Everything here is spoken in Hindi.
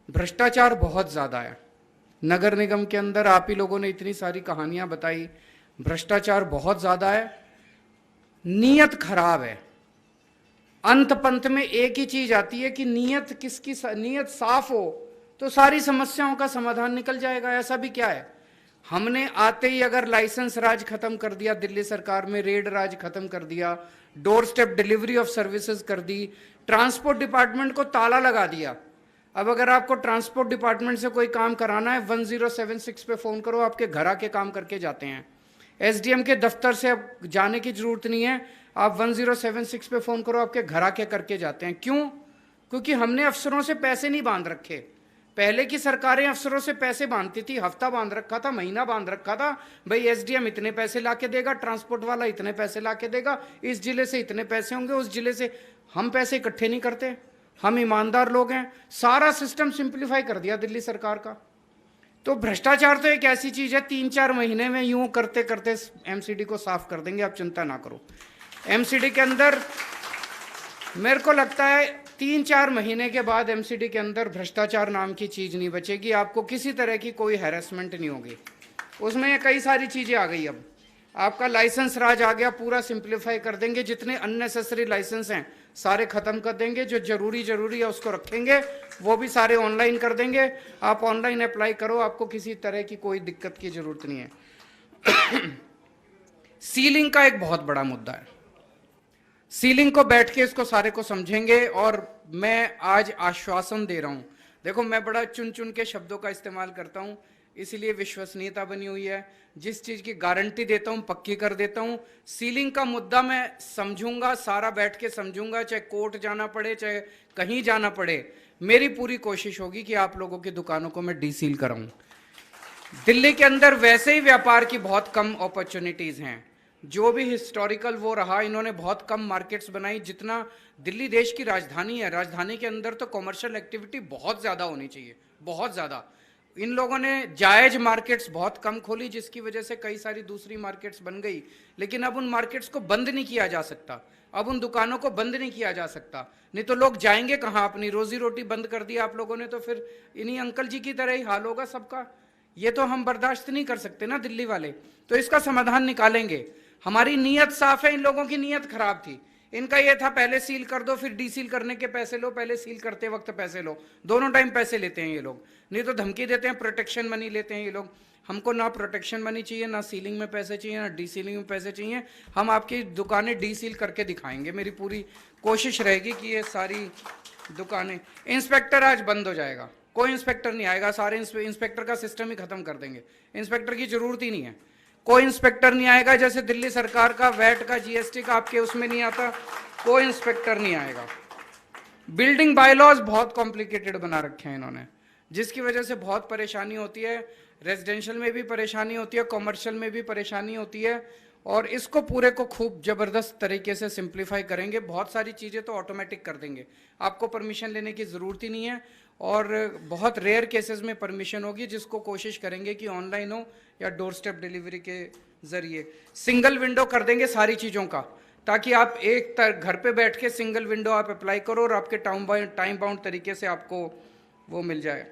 भ्रष्टाचार बहुत ज्यादा है नगर निगम के अंदर। आप ही लोगों ने इतनी सारी कहानियां बताई। भ्रष्टाचार बहुत ज्यादा है, नीयत खराब है। अंत पंत में एक ही चीज आती है कि नीयत किसकी, नीयत साफ हो तो सारी समस्याओं का समाधान निकल जाएगा। ऐसा भी क्या है, हमने आते ही अगर लाइसेंस राज खत्म कर दिया, दिल्ली सरकार में रेड राज खत्म कर दिया, door step delivery of services कर दी, ट्रांसपोर्ट डिपार्टमेंट को ताला लगा दिया। अब अगर आपको ट्रांसपोर्ट डिपार्टमेंट से कोई काम कराना है 1076 पे फोन करो, आपके घर आके काम करके जाते हैं। एसडीएम के दफ्तर से अब जाने की जरूरत नहीं है, आप 1076 पे फोन करो, आपके घर आके करके जाते हैं। क्यों? क्योंकि हमने अफसरों से पैसे नहीं बांध रखे। पहले की सरकारें अफसरों से पैसे बांधती थी, हफ्ता बांध रखा था, महीना बांध रखा था, भाई एसडीएम इतने पैसे लाके देगा, ट्रांसपोर्ट वाला इतने पैसे लाके देगा, इस जिले से इतने पैसे होंगे, उस जिले से। हम पैसे इकट्ठे नहीं करते, हम ईमानदार लोग हैं। सारा सिस्टम सिंप्लीफाई कर दिया दिल्ली सरकार का। तो भ्रष्टाचार तो एक ऐसी चीज है, 3-4 महीने में यूं करते करते एमसीडी को साफ कर देंगे, आप चिंता ना करो। एमसीडी के अंदर मेरे को लगता है 3-4 महीने के बाद एमसीडी के अंदर भ्रष्टाचार नाम की चीज नहीं बचेगी। आपको किसी तरह की कोई हैरेसमेंट नहीं होगी उसमें। कई सारी चीजें आ गई। अब आपका लाइसेंस राज आ गया, पूरा सिंप्लीफाई कर देंगे। जितने अननेसेसरी लाइसेंस हैं सारे खत्म कर देंगे, जो जरूरी है उसको रखेंगे, वो भी सारे ऑनलाइन कर देंगे। आप ऑनलाइन अप्लाई करो, आपको किसी तरह की कोई दिक्कत की जरूरत नहीं है। सीलिंग का एक बहुत बड़ा मुद्दा है। सीलिंग को बैठ के इसको सारे को समझेंगे। और मैं आज आश्वासन दे रहा हूं, देखो मैं बड़ा चुन चुन के शब्दों का इस्तेमाल करता हूं, इसीलिए विश्वसनीयता बनी हुई है। जिस चीज की गारंटी देता हूं पक्की कर देता हूं। सीलिंग का मुद्दा मैं समझूंगा, सारा बैठ के समझूंगा, चाहे कोर्ट जाना पड़े, चाहे कहीं जाना पड़े। मेरी पूरी कोशिश होगी कि आप लोगों की दुकानों को मैं डीसील कराऊं। दिल्ली के अंदर वैसे ही व्यापार की बहुत कम अपॉर्चुनिटीज हैं। जो भी हिस्टोरिकल वो रहा, इन्होंने बहुत कम मार्केट्स बनाई। जितना दिल्ली देश की राजधानी है, राजधानी के अंदर तो कॉमर्शियल एक्टिविटी बहुत ज़्यादा होनी चाहिए, बहुत ज़्यादा। इन लोगों ने जायज मार्केट्स बहुत कम खोली, जिसकी वजह से कई सारी दूसरी मार्केट्स बन गई। लेकिन अब उन मार्केट्स को बंद नहीं किया जा सकता, अब उन दुकानों को बंद नहीं किया जा सकता। नहीं तो लोग जाएंगे कहाँ? अपनी रोजी रोटी बंद कर दी आप लोगों ने, तो फिर इन्हीं अंकल जी की तरह ही हाल होगा सबका। ये तो हम बर्दाश्त नहीं कर सकते ना दिल्ली वाले। तो इसका समाधान निकालेंगे। हमारी नीयत साफ है, इन लोगों की नीयत खराब थी। इनका ये था पहले सील कर दो, फिर डीसील करने के पैसे लो, पहले सील करते वक्त पैसे लो। दोनों टाइम पैसे लेते हैं ये लोग, नहीं तो धमकी देते हैं, प्रोटेक्शन मनी लेते हैं ये लोग। हमको ना प्रोटेक्शन मनी चाहिए, ना सीलिंग में पैसे चाहिए, ना डीसीलिंग में पैसे चाहिए। हम आपकी दुकानें डीसील करके दिखाएंगे। मेरी पूरी कोशिश रहेगी कि ये सारी दुकानें। इंस्पेक्टर आज बंद हो जाएगा, कोई इंस्पेक्टर नहीं आएगा, सारे इंस्पेक्टर का सिस्टम ही खत्म कर देंगे। इंस्पेक्टर की जरूरत ही नहीं है, कोई इंस्पेक्टर नहीं आएगा। जैसे दिल्ली सरकार का वैट का, जीएसटी का आपके उसमें नहीं आता, कोई इंस्पेक्टर नहीं आएगा। बिल्डिंग बायलॉज बहुत कॉम्प्लिकेटेड बना रखे हैं इन्होंने, जिसकी वजह से बहुत परेशानी होती है। रेजिडेंशियल में भी परेशानी होती है, कॉमर्शियल में भी परेशानी होती है। और इसको पूरे को खूब जबरदस्त तरीके से सिंप्लीफाई करेंगे। बहुत सारी चीज़ें तो ऑटोमेटिक कर देंगे, आपको परमिशन लेने की ज़रूरत ही नहीं है। और बहुत रेयर केसेस में परमिशन होगी, जिसको कोशिश करेंगे कि ऑनलाइन हो या डोर स्टेप डिलीवरी के ज़रिए। सिंगल विंडो कर देंगे सारी चीज़ों का, ताकि आप एक घर पे बैठ के सिंगल विंडो आप अप्लाई करो और आपके टाइम बाउंड तरीके से आपको वो मिल जाए।